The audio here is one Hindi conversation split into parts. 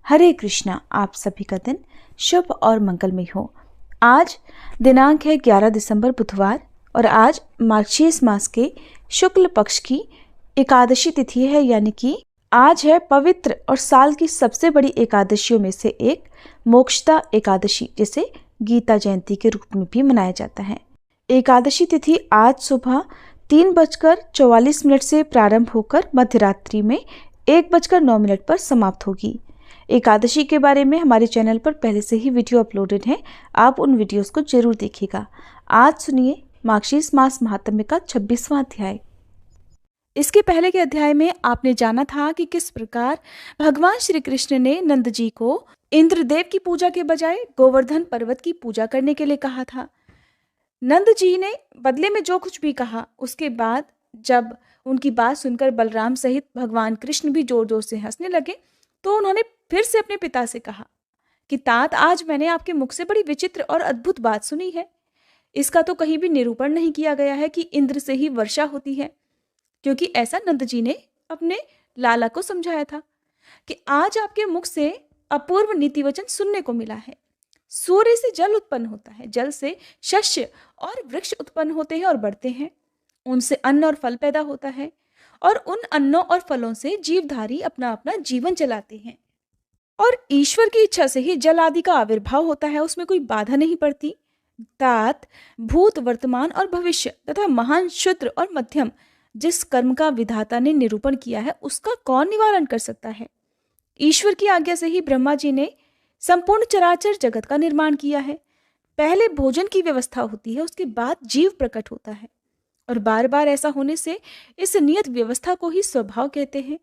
हरे कृष्णा। आप सभी का दिन शुभ और मंगलमय हो। आज दिनांक है 11 दिसंबर बुधवार और आज मार्गशीर्ष मास के शुक्ल पक्ष की एकादशी तिथि है, यानी कि आज है पवित्र और साल की सबसे बड़ी एकादशियों में से एक मोक्षदा एकादशी, जिसे गीता जयंती के रूप में भी मनाया जाता है। एकादशी तिथि आज सुबह 3:44 से प्रारंभ होकर मध्यरात्रि में 1:09 पर समाप्त होगी। एकादशी के बारे में हमारे चैनल पर पहले से ही वीडियो अपलोडेड है, आप उन वीडियोस को जरूर देखिएगा। आज सुनिए मार्गशीर्ष मास महात्म्य का 26वां अध्याय। इसके पहले के अध्याय में आपने जाना था कि किस प्रकार भगवान श्री कृष्ण ने नंद जी को इंद्रदेव की पूजा के बजाय गोवर्धन पर्वत की पूजा करने के लिए कहा था। नंद जी ने बदले में जो कुछ भी कहा, उसके बाद जब उनकी बात सुनकर बलराम सहित भगवान कृष्ण भी जोर जोर से हंसने लगे, तो उन्होंने फिर से अपने पिता से कहा कि तात, आज मैंने आपके मुख से बड़ी विचित्र और अद्भुत बात सुनी है। इसका तो कहीं भी निरूपण नहीं किया गया है कि इंद्र से ही वर्षा होती है, क्योंकि ऐसा नंद जी ने अपने लाला को समझाया था कि आज आपके मुख से अपूर्व नीति वचन सुनने को मिला है। सूर्य से जल उत्पन्न होता है, जल से शस्य और वृक्ष उत्पन्न होते हैं और बढ़ते हैं, उनसे अन्न और फल पैदा होता है और उन अन्नों और फलों से जीवधारी अपना अपना जीवन चलाते हैं। और ईश्वर की इच्छा से ही जल आदि का आविर्भाव होता है, उसमें कोई बाधा नहीं पड़ती। तात, भूत, वर्तमान और भविष्य तथा महान, क्षुद्र और मध्यम जिस कर्म का विधाता ने निरूपण किया है, उसका कौन निवारण कर सकता है। ईश्वर की आज्ञा से ही ब्रह्मा जी ने संपूर्ण चराचर जगत का निर्माण किया है। पहले भोजन की व्यवस्था होती है, उसके बाद जीव प्रकट होता है, और बार बार ऐसा होने से इस नियत व्यवस्था को ही स्वभाव कहते हैं।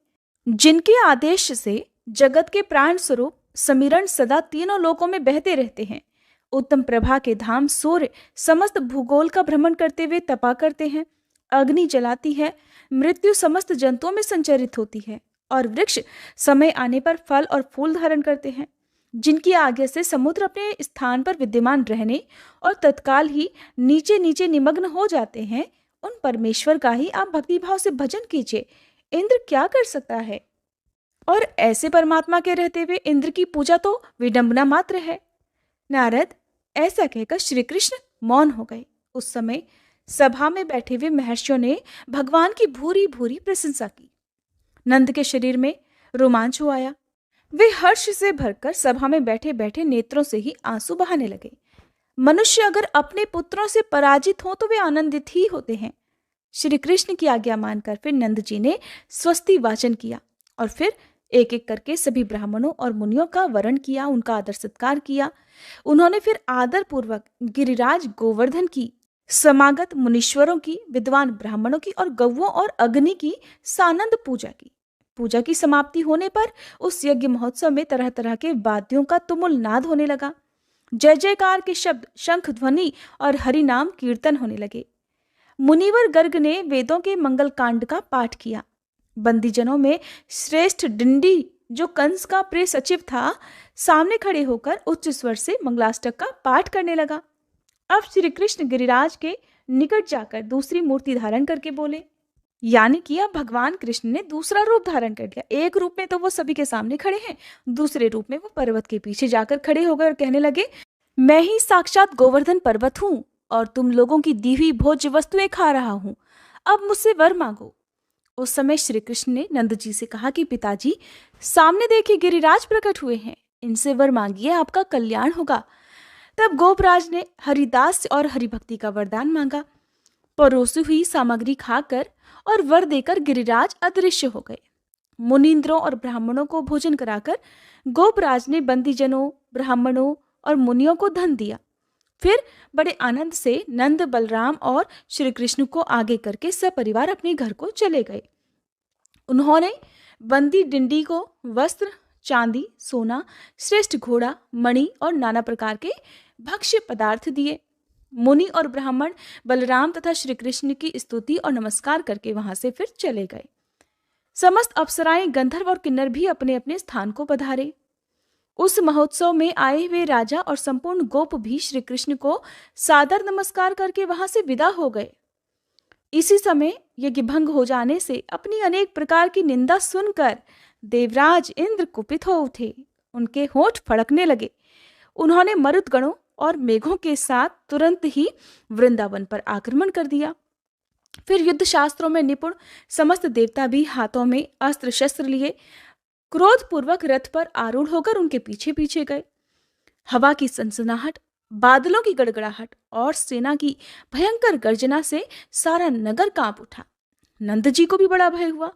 जिनके आदेश से जगत के प्राण स्वरूप समीरण सदा तीनों लोकों में बहते रहते हैं। उत्तम प्रभा के धाम सूर्य समस्त भूगोल का भ्रमण करते हुए तपा करते हैं। अग्नि जलाती है, मृत्यु समस्त जंतुओं में संचरित होती है, और वृक्ष समय आने पर फल और फूल धारण करते हैं। जिनकी आज्ञा से समुद्र अपने स्थान पर विद्यमान रहने और तत्काल ही नीचे नीचे निमग्न हो जाते हैं, उन परमेश्वर का ही आप भक्तिभाव से भजन कीजिए। इंद्र क्या कर सकता है? और ऐसे परमात्मा के रहते हुए इंद्र की पूजा तो विडंबना मात्र है। नारद, ऐसा कहकर श्री कृष्ण मौन हो गए। उस समय सभा में बैठे हुए महर्षियों ने भगवान की भूरी भूरी प्रशंसा की। नंद के शरीर में रोमांच हो आया। वे हर्ष से भरकर सभा में बैठे बैठे नेत्रों से ही आंसू बहाने लगे। मनुष्य अगर अपने पुत्रों से पराजित हो तो वे आनंदित ही होते हैं। श्री कृष्ण की आज्ञा मानकर फिर नंद जी ने स्वस्ति वाचन किया और फिर एक एक करके सभी ब्राह्मणों और मुनियों का वरण किया, उनका आदर सत्कार किया। उन्होंने फिर आदर पूर्वक गिरिराज गोवर्धन की, समागत मुनीश्वरों की, विद्वान ब्राह्मणों की और गौओं और अग्नि की सानंद पूजा की। पूजा की समाप्ति होने पर उस यज्ञ महोत्सव में तरह तरह के वाद्यों का तुमुल नाद होने लगा। जय जयकार के शब्द, शंख ध्वनि और हरि नाम कीर्तन होने लगे। मुनिवर गर्ग ने वेदों के मंगल कांड का पाठ किया। बंदीजनों में श्रेष्ठ डिंडी, जो कंस का प्रिय सचिव था, सामने खड़े होकर उच्च स्वर से मंगलाष्टक का पाठ करने लगा। अब श्री कृष्ण गिरिराज के निकट जाकर दूसरी मूर्ति धारण करके बोले, यानी कि अब भगवान कृष्ण ने दूसरा रूप धारण कर लिया। एक रूप में तो वो सभी के सामने खड़े हैं, दूसरे रूप में वो पर्वत के पीछे जाकर खड़े हो गए और कहने लगे, मैं ही साक्षात गोवर्धन पर्वत हूँ और तुम लोगों की दी हुई भोज्य वस्तुएं खा रहा हूँ। अब मुझसे वर मांगो। उस समय श्री कृष्ण ने नंद जी से कहा कि पिताजी, सामने देखिए गिरिराज प्रकट हुए हैं, इनसे वर मांगिए, आपका कल्याण होगा। तब गोपराज ने हरिदास और हरिभक्ति का वरदान मांगा। परोसी हुई सामग्री खाकर और वर देकर गिरिराज अदृश्य हो गए। मुनींद्रों और ब्राह्मणों को भोजन कराकर गोपराज ने बंदीजनों, ब्राह्मणों और मुनियों को धन दिया। फिर बड़े आनंद से नंद, बलराम और श्री कृष्ण को आगे करके सपरिवार अपने घर को चले गए। उन्होंने बंदी डिंडी को वस्त्र, चांदी, सोना, श्रेष्ठ घोड़ा, मणि और नाना प्रकार के भक्ष्य पदार्थ दिए। मुनि और ब्राह्मण बलराम तथा श्री कृष्ण की स्तुति और नमस्कार करके वहां से फिर चले गए। समस्त अप्सराएं, गंधर्व और किन्नर भी अपने अपने स्थान को पधारे। उस महोत्सव में आए हुए राजा और संपूर्ण गोप भी श्री कृष्ण को सादर नमस्कार करके वहां से विदा हो गए। इसी समय यज्ञ भंग हो जाने से अपनी अनेक प्रकार की निंदा सुनकर देवराज इंद्र कुपित हो उठे उनके होंठ फड़कने लगे। उन्होंने मरुदगणों और मेघों के साथ तुरंत ही वृंदावन पर आक्रमण कर दिया। फिर युद्ध शास्त्रों में निपुण समस्त देवता भी हाथों में अस्त्र शस्त्र लिए क्रोधपूर्वक रथ पर आरूढ़ होकर उनके पीछे पीछे गए। हवा की सनसनाहट, बादलों की गड़गड़ाहट और सेना की भयंकर गर्जना से सारा नगर कांप उठा। नंद जी को भी बड़ा भय हुआ,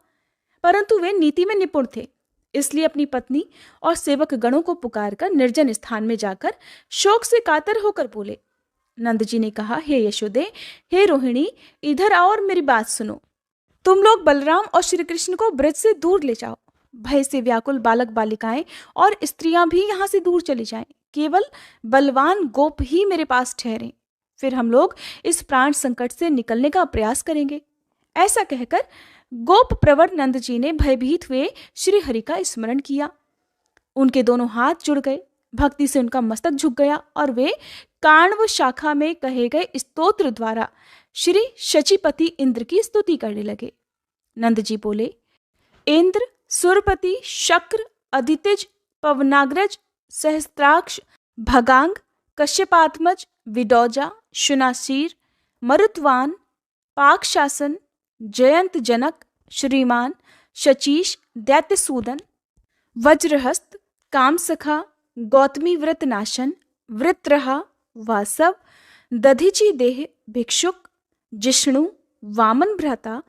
परंतु वे नीति में निपुण थे, इसलिए अपनी पत्नी और सेवक गणों को पुकारकर निर्जन स्थान में जाकर शोक से कातर होकर बोले। नंद जी ने कहा, हे यशोदे, हे रोहिणी, इधर आओ और मेरी बात सुनो। तुम लोग बलराम और श्री कृष्ण को ब्रज से दूर ले जाओ। भय से व्याकुल बालक बालिकाएं और स्त्रियां भी यहाँ से दूर चली जाएं। केवल बलवान गोप ही मेरे पास ठहरे, फिर हम लोग इस प्राण संकट से निकलने का प्रयास करेंगे। ऐसा कहकर गोप प्रवर नंद जी ने भयभीत हुए श्री हरि का स्मरण किया। उनके दोनों हाथ जुड़ गए, भक्ति से उनका मस्तक झुक गया और वे काण्व शाखा में कहे गए स्तोत्र द्वारा श्री शचीपति इंद्र की स्तुति करने लगे। नंद जी बोले, इंद्र, सुरपति, शक्र, अदितिज, पवनाग्रज, सहस्त्राक्ष, भगांग, कश्यपात्मज, विडौजा, शुनाशीर, मरुत्वान, पाकशासन, जयंत जनक, श्रीमान, शचीश, दैत्यसूदन, वज्रहस्त, कामसखा, गौतमी व्रत नाशन, वृत्रहा, वासव, दधिची देह, भिक्षुक, जिष्णु, वामन भ्राता,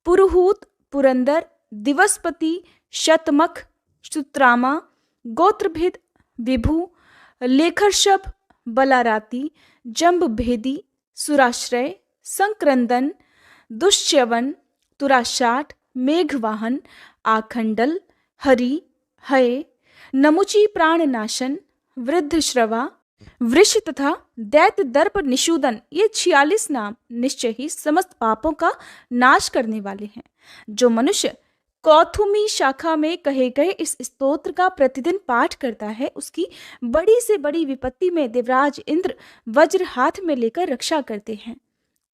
पुरुहूत, पुरंदर, दिवसपति, शतमख, सुत्रामा, गोत्रभिद, विभु, लेखर्षभ, बलाराती, जंब भेदी, सुराश्रय, संक्रंदन, दुष्यवन, तुराशाट, मेघवाहन, आखंडल, हरि, हय, नमुची प्राणनाशन, वृद्धश्रवा, वृष तथा दैत्य दर्प निषूदन, ये 46 नाम निश्चय ही समस्त पापों का नाश करने वाले हैं। जो मनुष्य कौथुमी शाखा में कहे गए इस स्तोत्र का प्रतिदिन पाठ करता है, उसकी बड़ी से बड़ी विपत्ति में देवराज इंद्र वज्र हाथ में लेकर रक्षा करते हैं।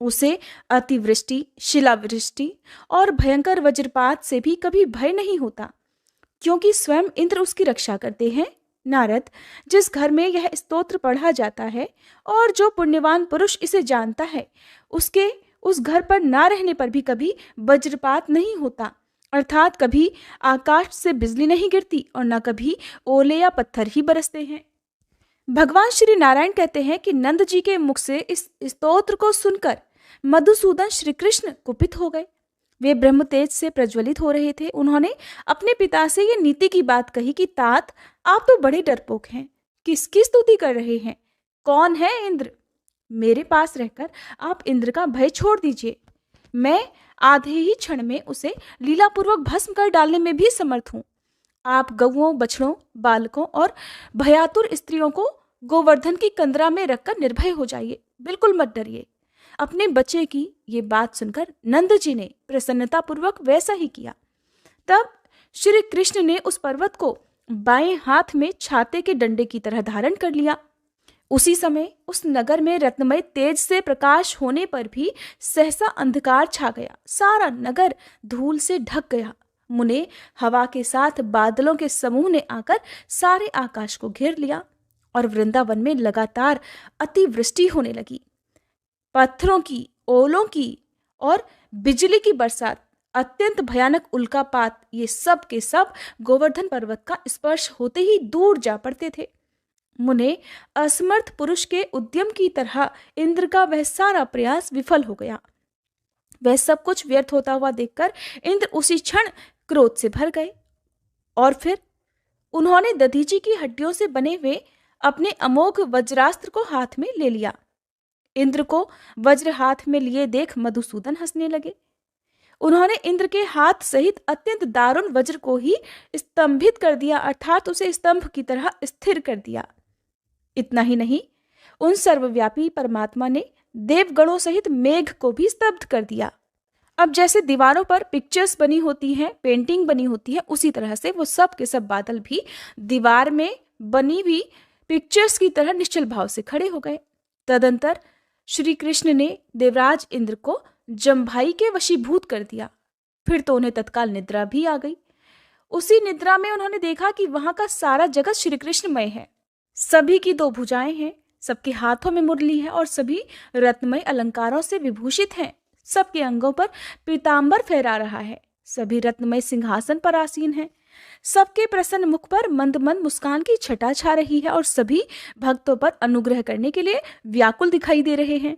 उसे अतिवृष्टि, शिलावृष्टि और भयंकर वज्रपात से भी कभी भय नहीं होता, क्योंकि स्वयं इंद्र उसकी रक्षा करते हैं। नारद, जिस घर में यह स्तोत्र पढ़ा जाता है और जो पुण्यवान पुरुष इसे जानता है, उसके उस घर पर ना रहने पर भी कभी वज्रपात नहीं होता, अर्थात कभी आकाश से बिजली नहीं गिरती और न कभी ओले या पत्थर ही बरसते हैं। भगवान श्री नारायण कहते हैं कि नंद जी के मुख से इस स्तोत्र को सुनकर मधुसूदन श्री कृष्ण कुपित हो गए। वे ब्रह्म तेज से प्रज्वलित हो रहे थे। उन्होंने अपने पिता से ये नीति की बात कही कि तात, आप तो बड़े डरपोक हैं, किसकी स्तुति कर रहे हैं? कौन है इंद्र? मेरे पास रहकर आप इंद्र का भय छोड़ दीजिए। मैं आधे ही क्षण में उसे लीलापूर्वक भस्म कर डालने में भी समर्थ हूँ। आप गौओं, बछड़ों, बालकों और भयातुर स्त्रियों को गोवर्धन की कंदरा में रखकर निर्भय हो जाइए, बिल्कुल मत डरिए। अपने बच्चे की ये बात सुनकर नंद जी ने प्रसन्नतापूर्वक वैसा ही किया। तब श्री कृष्ण ने उस पर्वत को बाएं हाथ में छाते के डंडे की तरह धारण कर लिया। उसी समय उस नगर में रत्नमय तेज से प्रकाश होने पर भी सहसा अंधकार छा गया। सारा नगर धूल से ढक गया। मुने हवा के साथ बादलों के समूह ने आकर सारे आकाश को घेर लिया और वृंदावन में लगातार अतिवृष्टि होने लगी। पत्थरों की, ओलों की और बिजली की बरसात, अत्यंत भयानक उल्कापात, ये सब के सब गोवर्धन पर्वत का स्पर्श होते ही दूर जा पड़ते थे। मुने असमर्थ पुरुष के उद्यम की तरह इंद्र का वह सारा प्रयास विफल हो गया। वह सब कुछ व्यर्थ होता हुआ देखकर इंद्र उसी क्षण क्रोध से भर गए और फिर उन्होंने दधीची की हड्डियों से बने हुए अपने अमोघ वज्रास्त्र को हाथ में ले लिया। इंद्र को वज्र हाथ में लिए देख मधुसूदन हंसने लगे। उन्होंने इंद्र के हाथ सहित अत्यंत दारुण वज्र को ही स्तंभित कर दिया, अर्थात उसे स्तंभ की तरह स्थिर कर दिया। इतना ही नहीं, उन सर्वव्यापी परमात्मा ने देवगणों सहित मेघ को भी स्तब्ध कर दिया। अब जैसे दीवारों पर पिक्चर्स बनी होती हैं, पेंटिंग बनी होती है, उसी तरह से वो सब के सब बादल भी दीवार में बनी हुई पिक्चर्स की तरह निश्चल भाव से खड़े हो गए। तदंतर श्री कृष्ण ने देवराज इंद्र को जम्भाई के वशीभूत कर दिया। फिर तो उन्हें तत्काल निद्रा भी आ गई। उसी निद्रा में उन्होंने देखा कि वहां का सारा जगत श्री कृष्णमय है। सभी की दो भुजाएं हैं, सबके हाथों में मुरली है और सभी रत्नमय अलंकारों से विभूषित हैं। सबके अंगों पर पीतांबर फहरा रहा है, सभी रत्नमय सिंहासन पर आसीन हैं। सबके प्रसन्न मुख पर मंद मंद मुस्कान की छटा छा रही है और सभी भक्तों पर अनुग्रह करने के लिए व्याकुल दिखाई दे रहे हैं।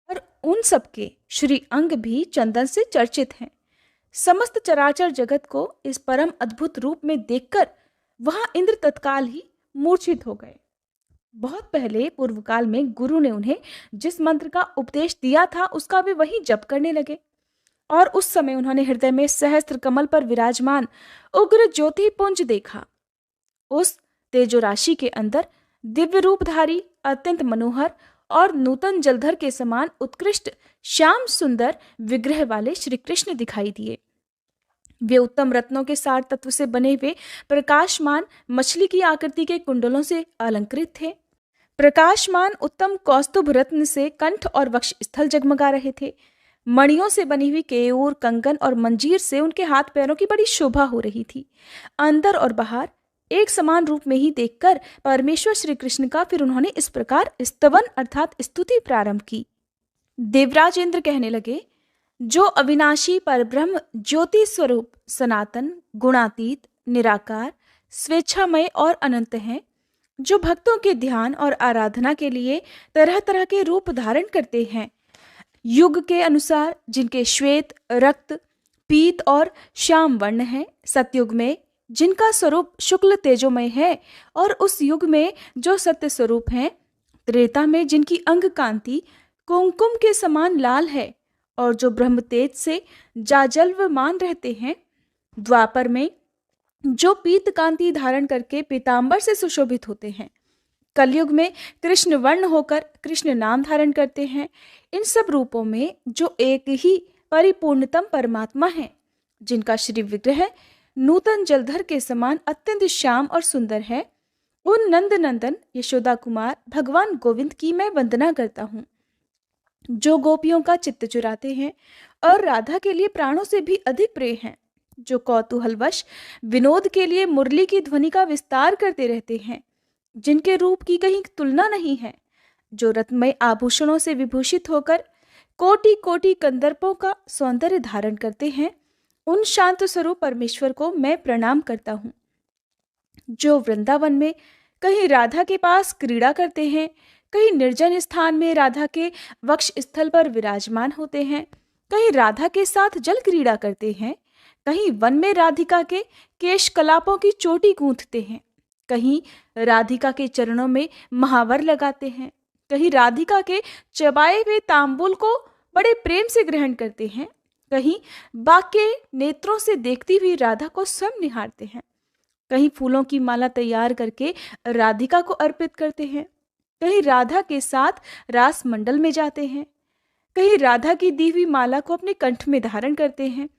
और उन सबके श्री अंग भी चंदन से चर्चित हैं। समस्त चराचर जगत को इस परम अद्भुत रूप में देखकर वहां इंद्र तत्काल ही मूर्छित हो गए। बहुत पहले पूर्व काल में गुरु ने उन्हें जिस मंत्र का उपदेश दिया था उसका वे वही जप करने लगे और उस समय उन्होंने हृदय में सहस्त्र कमल पर विराजमान उग्र ज्योति पुंज देखा। उस तेजो राशि के अंदर दिव्य रूपधारी अत्यंत मनोहर और नूतन जलधर के समान उत्कृष्ट श्याम सुंदर विग्रह वाले श्री कृष्ण दिखाई दिए। वे उत्तम रत्नों के सार तत्व से बने हुए प्रकाशमान मछली की आकृति के कुंडलों से अलंकृत थे। प्रकाशमान उत्तम कौस्तुभ रत्न से कंठ और वक्ष स्थल जगमगा रहे थे। मणियों से बनी हुई केयूर, कंगन और मंजीर से उनके हाथ पैरों की बड़ी शोभा हो रही थी। अंदर और बाहर एक समान रूप में ही देखकर परमेश्वर श्री कृष्ण का फिर उन्होंने इस प्रकार स्तवन अर्थात स्तुति प्रारंभ की। देवराज इंद्र कहने लगे, जो अविनाशी परब्रह्म ज्योति स्वरूप सनातन गुणातीत निराकार स्वेच्छामय और अनंत हैं, जो भक्तों के ध्यान और आराधना के लिए तरह तरह के रूप धारण करते हैं, युग के अनुसार जिनके श्वेत रक्त पीत और श्याम वर्ण है, सतयुग में जिनका स्वरूप शुक्ल तेजोमय है और उस युग में जो सत्य स्वरूप है, त्रेता में जिनकी अंग कांति कुमकुम के समान लाल है और जो ब्रह्म तेज से जाजल्वमान रहते हैं, द्वापर में जो पीत कांति धारण करके पीतांबर से सुशोभित होते हैं, कलयुग में कृष्ण वर्ण होकर कृष्ण नाम धारण करते हैं। इन सब रूपों में जो एक ही परिपूर्णतम परमात्मा है, जिनका श्री विग्रह नूतन जलधर के समान अत्यंत श्याम और सुंदर है, उन नंद नंदन यशोदा कुमार भगवान गोविंद की मैं वंदना करता हूँ, जो गोपियों का चित्त चुराते हैं और राधा के लिए प्राणों से भी अधिक प्रिय हैं, जो कौतूहलवश विनोद के लिए मुरली की ध्वनि का विस्तार करते रहते हैं, जिनके रूप की कहीं तुलना नहीं है, जो रत्नमय आभूषणों से विभूषित होकर कोटि कोटि कंदर्पों का सौंदर्य धारण करते हैं, उन शांत स्वरूप परमेश्वर को मैं प्रणाम करता हूँ। जो वृंदावन में कहीं राधा के पास क्रीड़ा करते हैं, कहीं निर्जन स्थान में राधा के वक्ष स्थल पर विराजमान होते हैं, कहीं राधा के साथ जल क्रीड़ा करते हैं, कहीं वन में राधिका के केश कलापों की चोटी गूंथते हैं, कहीं राधिका के चरणों में महावर लगाते हैं, कहीं राधिका के चबाए हुए तांबूल को बड़े प्रेम से ग्रहण करते हैं, कहीं बाके नेत्रों से देखती हुई राधा को स्वयं निहारते हैं, कहीं फूलों की माला तैयार करके राधिका को अर्पित करते हैं, कहीं राधा के साथ रास मंडल में जाते हैं, कहीं राधा की दी हुई माला को अपने कंठ में धारण करते हैं,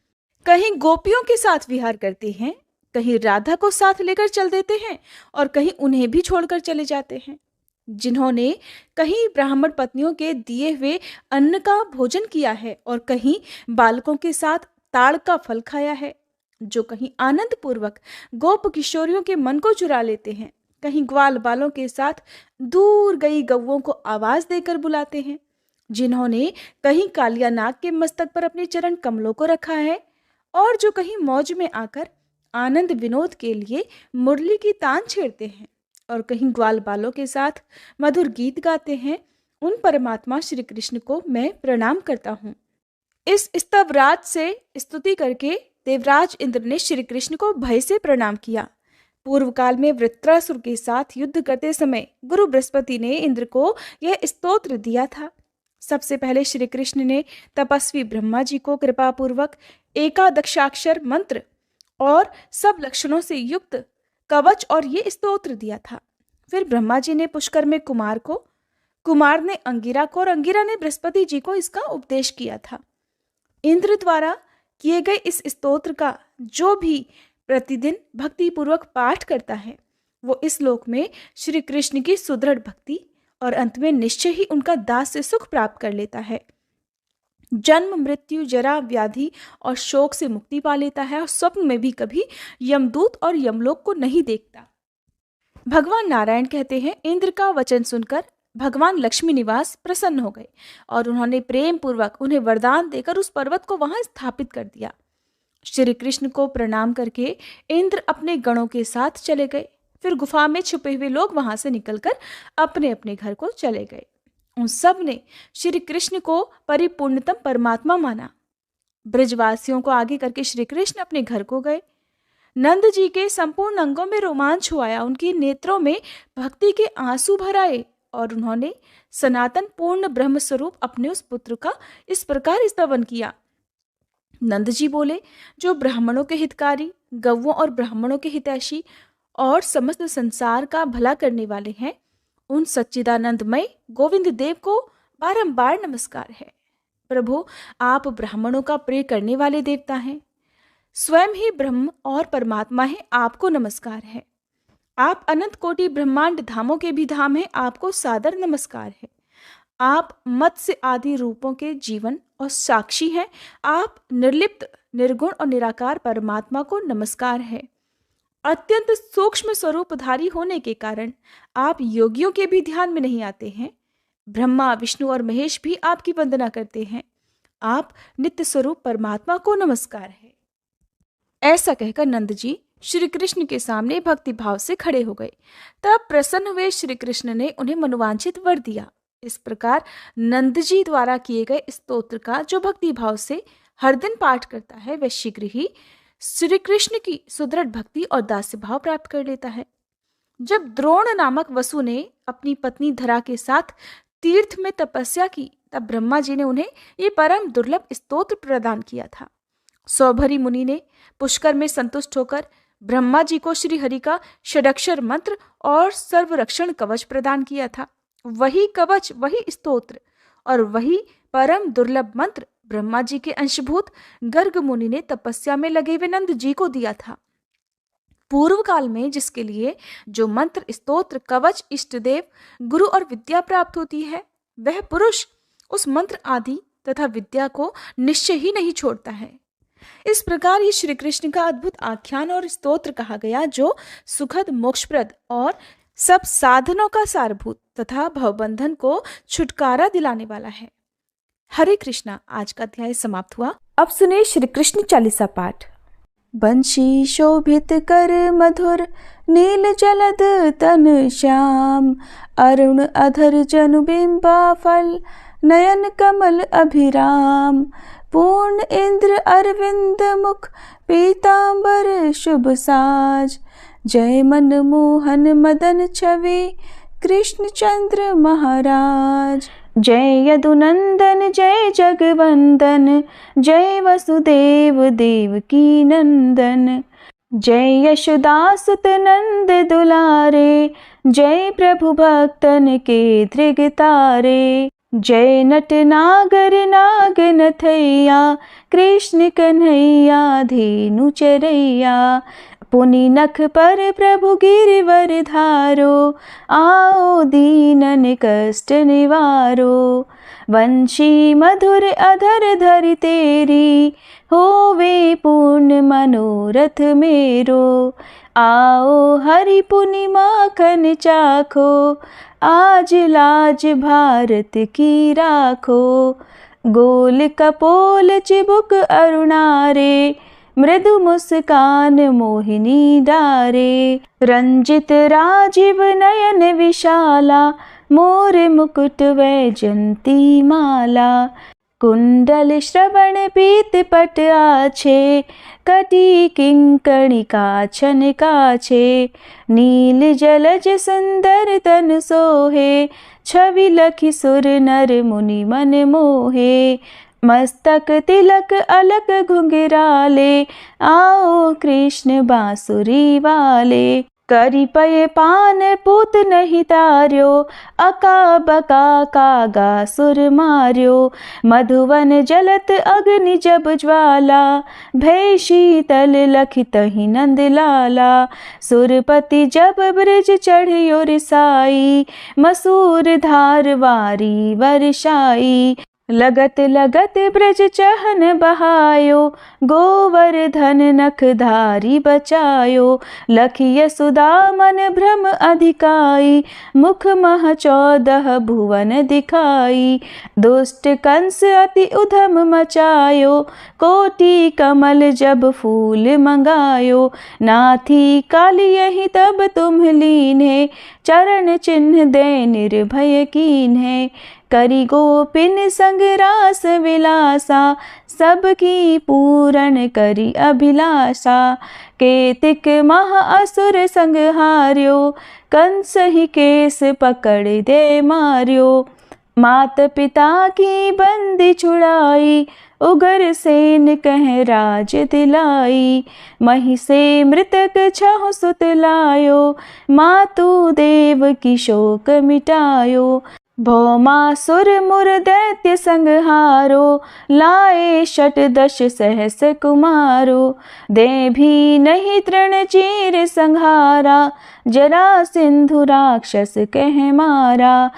कहीं गोपियों के साथ विहार करते हैं, कहीं राधा को साथ लेकर चल देते हैं और कहीं उन्हें भी छोड़कर चले जाते हैं। जिन्होंने कहीं ब्राह्मण पत्नियों के दिए हुए अन्न का भोजन किया है और कहीं बालकों के साथ ताड़ का फल खाया है, जो कहीं आनंद पूर्वक गोप किशोरियों के मन को चुरा लेते हैं, कहीं ग्वाल बालों के साथ दूर गई गौओं को आवाज देकर बुलाते हैं, जिन्होंने कहीं कालिया नाग के मस्तक पर अपने चरण कमलों को रखा है और जो कहीं मौज में आकर आनंद विनोद के लिए मुरली की तान छेड़ते हैं और कहीं ग्वाल बालों के साथ मधुर गीत गाते हैं, उन परमात्मा श्री कृष्ण को मैं प्रणाम करता हूँ। इस स्तवराज से स्तुति करके देवराज इंद्र ने श्री कृष्ण को भय से प्रणाम किया। पूर्व काल में वृत्रासुर के साथ युद्ध करते समय गुरु बृहस्पति ने इंद्र को यह स्तोत्र दिया था। सबसे पहले श्री कृष्ण ने तपस्वी ब्रह्मा जी को कृपा पूर्वक एकादशाक्षर मंत्र और सब लक्षणों से युक्त कवच और ये स्तोत्र दिया था। फिर ब्रह्मा जी ने पुष्कर में कुमार को, कुमार ने अंगिरा को और अंगिरा ने बृहस्पति जी को इसका उपदेश किया था। इंद्र द्वारा किए गए इस स्तोत्र का जो भी प्रतिदिन भक्ति पूर्वक पाठ करता है, वो इस लोक में श्री कृष्ण की सुदृढ़ भक्ति और अंत में निश्चय ही उनका दास से सुख प्राप्त कर लेता है। जन्म, मृत्यु, जरा, व्याधि और शोक से मुक्ति पा लेता है और स्वप्न में भी कभी यमदूत और यमलोक को नहीं देखता। भगवान नारायण कहते हैं, इंद्र का वचन सुनकर भगवान लक्ष्मी निवास प्रसन्न हो गए और उन्होंने प्रेम पूर्वक उन्हें वरदान देकर उस पर्वत को वहां स्थापित कर दिया। श्री कृष्ण को प्रणाम करके इंद्र अपने गणों के साथ चले गए। फिर गुफा में छुपे हुए लोग वहां से निकलकर अपने अपने घर को चले गए। उन सब ने श्री कृष्ण को परिपूर्णतम परमात्मा माना। ब्रजवासियों को आगे करके श्री कृष्ण अपने घर को गए। नंद जी के संपूर्ण अंगों में रोमांच हुआ, उनकी नेत्रों में भक्ति के आंसू भर आए और उन्होंने सनातन पूर्ण ब्रह्म स्वरूप अपने उस पुत्र का इस प्रकार स्तवन किया। नंद जी बोले, जो ब्राह्मणों के हितकारी, गौओं और ब्राह्मणों के हितैषी और समस्त संसार का भला करने वाले हैं, उन सच्चिदानंदमय गोविंद देव को बारंबार नमस्कार है। प्रभु, आप ब्राह्मणों का प्रिय करने वाले देवता हैं, स्वयं ही ब्रह्म और परमात्मा है, आपको नमस्कार है। आप अनंत कोटि ब्रह्मांड धामों के भी धाम हैं, आपको सादर नमस्कार है। आप मत्स्य आदि रूपों के जीवन और साक्षी हैं, आप निर्लिप्त, निर्गुण और निराकार परमात्मा को नमस्कार है। अत्यंत सूक्ष्म स्वरूपधारी होने के कारण आप योगियों के भी ध्यान में नहीं आते हैं। ब्रह्मा, विष्णु और महेश भी आपकी वंदना करते हैं। आप नित्य स्वरूप परमात्मा को नमस्कार है। ऐसा कहकर नंद जी श्री कृष्ण के सामने भक्ति भाव से खड़े हो गए। तब प्रसन्न हुए श्री कृष्ण ने उन्हें मनोवांछित वर दिया। इस प्रकार नंद जी द्वारा किए गए स्तोत्र का जो भक्ति भाव से हर दिन पाठ करता है, वह शीघ्र ही श्री कृष्ण की सुदृढ़ भक्ति और दास्य भाव प्राप्त कर लेता है। जब द्रोण नामक वसु ने अपनी पत्नी धरा के साथ तीर्थ में तपस्या की, तब ब्रह्मा जी ने उन्हें ये परम दुर्लभ स्तोत्र प्रदान किया था। सौभरी मुनि ने पुष्कर में संतुष्ट होकर ब्रह्मा जी को श्री हरि का षडक्षर मंत्र और सर्वरक्षण कवच प्रदान किया था। वही कवच, वही स्तोत्र और वही परम दुर्लभ मंत्र ब्रह्मा जी के अंशभूत गर्ग मुनि ने तपस्या में लगे हुए नंद जी को दिया था। पूर्व काल में जिसके लिए जो मंत्र, स्तोत्र, कवच, इष्टदेव, गुरु और विद्या प्राप्त होती है, वह पुरुष उस मंत्र आदि तथा विद्या को निश्चय ही नहीं छोड़ता है। इस प्रकार ये श्री कृष्ण का अद्भुत आख्यान और स्तोत्र कहा गया, जो सुखद, मोक्षप्रद और सब साधनों का सारभूत तथा भवबंधन को छुटकारा दिलाने वाला है। हरे कृष्णा। आज का अध्याय समाप्त हुआ। अब सुने श्री कृष्ण चालीसा पाठ। बंशी शोभित कर मधुर, नील जलद तन श्याम, अरुण अधर जनु बिंबा फल, नयन कमल अभिराम, पूर्ण इंद्र अरविंद मुख, पीतांबर शुभ साज, जय मन मोहन मदन छवि, कृष्ण चंद्र महाराज। जय यदुनंदन, जय जगवंदन, जय वसुदेव देवकी नंदन, जय यशोदासुत नंद दुलारे, जय प्रभु भक्तन के धृग तारे, जय नट नागर नाग नथैया, कृष्ण कन्हैया धेनु चरैया, पुनि नख पर प्रभु गिरिवर धारो, आओ दीनन कष्ट निवारो, वंशी मधुर अधर धरि तेरी, होवे पूर्ण मनोरथ मेरो, आओ हरि पुनि माखन चाखो, आज लाज भारत की राखो, गोल कपोल चिबुक अरुणारे, मृदु मुस्कान मोहिनी डारे, रंजित राजीव नयन विशाला, मोर मुकुट वैजंती माला, कुंडल श्रवण पीत पट आछे, कटी किंकणी काछन काछे, नील जलज सुंदर तन सोहे, छवि लखि सुर नर मुनि मन मोहे, मस्तक तिलक अलक घुंघराले, आओ कृष्ण बांसुरी वाले, करी पय पान पूत नहीं तार्यो, अका बका कागा सुर मार्यो, मधुवन जलत अग्नि जब ज्वाला, भय शीतल लखि तहि नंद लाला, सुरपति जब ब्रज चढ़ियो रिसाई, मसूर धार वारी वर्षाई, लगत लगत ब्रज चहन बहायो, गोवर्धन नखधारी बचायो। लखी यशोदा मन भ्रम अधिकाई, मुख मह 14 भुवन दिखाई। दुष्ट कंस अति उधम मचायो, कोटि कमल जब फूल मंगायो। नाथी काली यही तब तुम लीन्हे, चरण चिन्ह दे निर्भय कीन्हे। करी गोपिन संग रास विलासा, सबकी पूरन करी अभिलाषा। केतिक महा असुर संग हार्यो, कंस ही केस पकड़ दे मार्यो। मात पिता की बंदी छुड़ाई, उगर सेन कह राज दिलाई। मही से मृतक छहु सुत लायो, मातु देव की शोक मिटायो। भौमासुर मुर दैत्य संहारो, लाए 10 सहस कुमारो। दे भी नहीं तृण चीर संहारा, जरा सिंधु राक्षस कह मारा।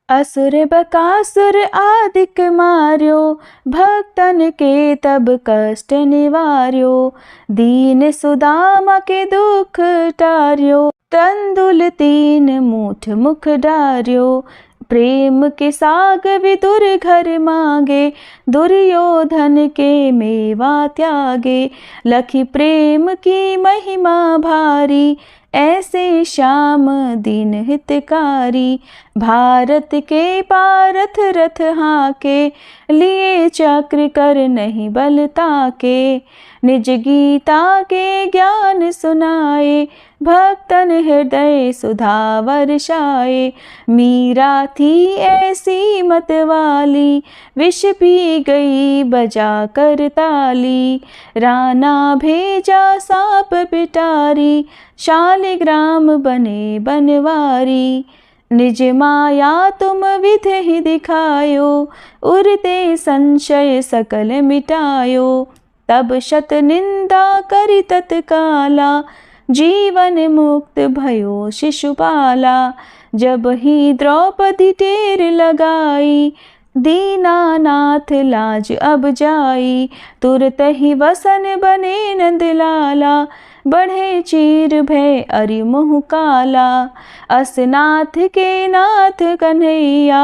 असुर बकासुर आदिक मार्यो, भक्तन के तब कष्ट निवार्यो। दीन सुदामा के दुख टार्यो, तंदुल 3 मूठ मुख डार्यो। प्रेम के साग विदुर घर मांगे, दुर्योधन के मेवा त्यागे। लखी प्रेम की महिमा भारी, ऐसे श्याम दीन हितकारी। भारत के पारथ रथ हाके, लिए चक्र कर नहीं बल ताके। निज गीता के ज्ञान सुनाए, भक्तन हृदय सुधा वर्षाए। मीरा थी ऐसी मत वाली, विष पी गई बजा कर ताली। राना भेजा सांप पिटारी, शालिग्राम बने बनवारी। निज माया तुम विधि ही दिखायो, उरते संशय सकल मिटायो। तब शत निंदा करी तत्काला, जीवन मुक्त भयो शिशुपाला। जब ही द्रौपदी टेर लगाई, दीनानाथ लाज अब जाई। तुरत ही वसन बने नंदलाला, बढ़े चीर भय अरि मुँह काला। असनाथ के नाथ कन्हैया,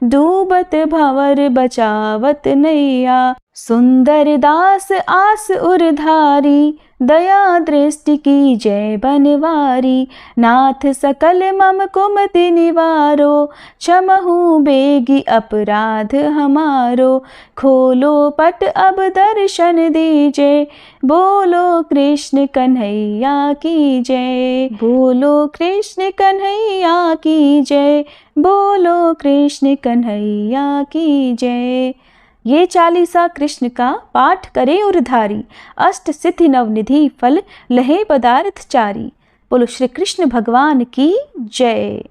डूबत भंवर बचावत नैया। सुंदर दास आस उरधारी, दया दृष्टि की जय बनवारी। नाथ सकल मम कुमति निवारो, क्षमहु बेगी अपराध हमारो। खोलो पट अब दर्शन दीजे, बोलो कृष्ण कन्हैया की जय। बोलो कृष्ण कन्हैया की जय, बोलो कृष्ण कन्हैया की जय। ये 40 कृष्ण का पाठ करे उरधारी, अष्ट सिद्धि नवनिधि फल लहे पदार्थ चारी। बोलो श्री कृष्ण भगवान की जय।